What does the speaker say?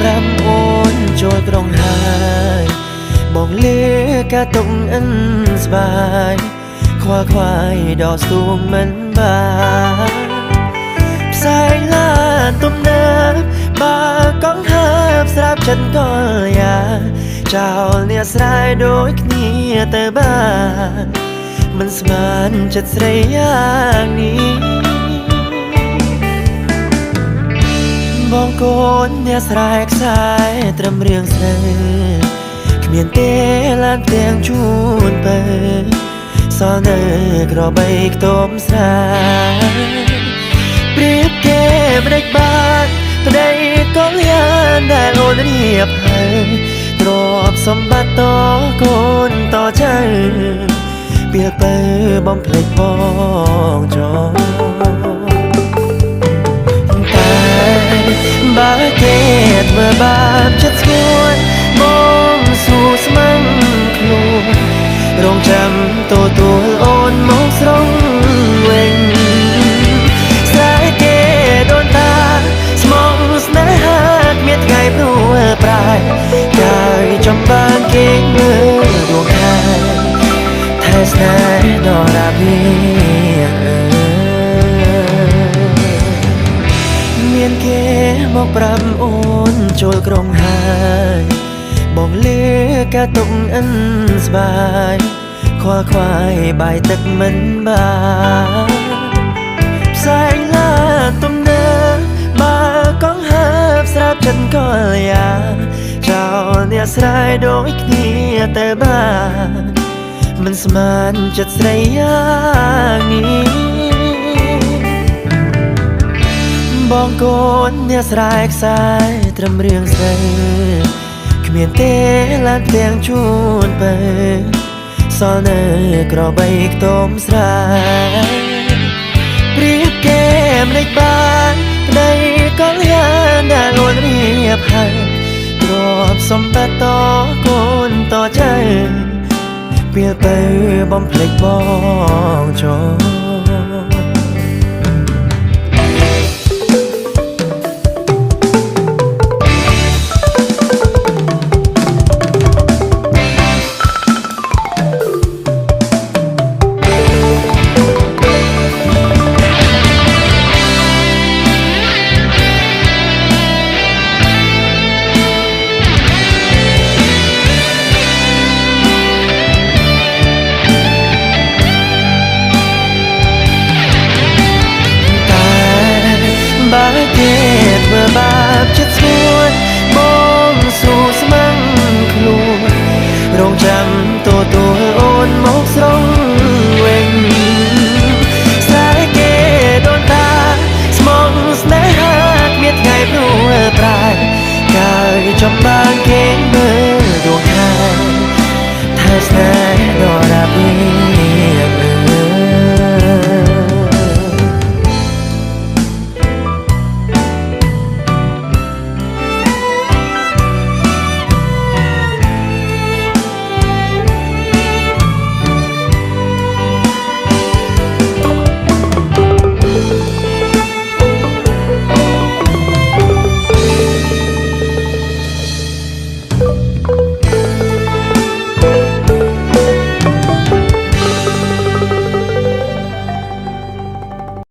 5អូនចូលក្រុងហើយបងលើកាតុងអិនស្បាយខ្វល់ខ្វាយដល់ស្ទួងមិនបានផ្សែងឡានទំនើបបើកង់ហើបស្រាប់ចិត្តកលយ៉ាចោលអ្នកស្រែដូចគ្នាទៅបានមិនស្មានចិត្តស្រីយ៉ាងនេះបងកូនអ្នកស្រែខ្សែត្រឹមរៀងស្រីគ្មានទេឡានទាំងជូនទៅសល់នៅក្របីខ្ទមស្រែព្រៀបគេមិនដេចបានប្តីកលយានដែលអូនរៀបហើយទ្រព្យសម្បត្តិតកូនតចៅពីទៅបំភ្លេចបងចោលបើគេធ្វើបាបចិត្តស្ងួនបងស៊ូស្មឹងខ្លួនរងចាំទទួលអូនមកស្រងវិញស្រែគេដូនតាស្មងស្នេហាគ្មានថ្ងៃព្រួលប្រែកាយចំបាំងគេមើលដួងខែថែស្នេហ៍ដល់រាវីមានគេមក5អូនចូលក្រុងហើយបងលើកាតុងអិនស្បាយខ្វល់ខ្វាយបាយទឹកមិនបានផ្សែងឡានទំនើបបើកង់ហើបស្រាប់ចិត្តកលយ៉ាចោលអ្នកស្រែដូចគ្នាទៅបានមិនស្មានចិត្តស្រីយ៉ាងនេះបងកូនអ្នកស្រែខ្សែត្រឹមរៀងស្រីគ្មានទេឡានទាំងជូនទៅសល់នៅក្របីខ្ទមស្រែព្រៀបគេមិនដេចបានប្តីកលយានដែលអូនរៀបហើយទ្រព្យសម្បត្តិតកូនតចៅពេលទៅបំភ្លេចបងចោល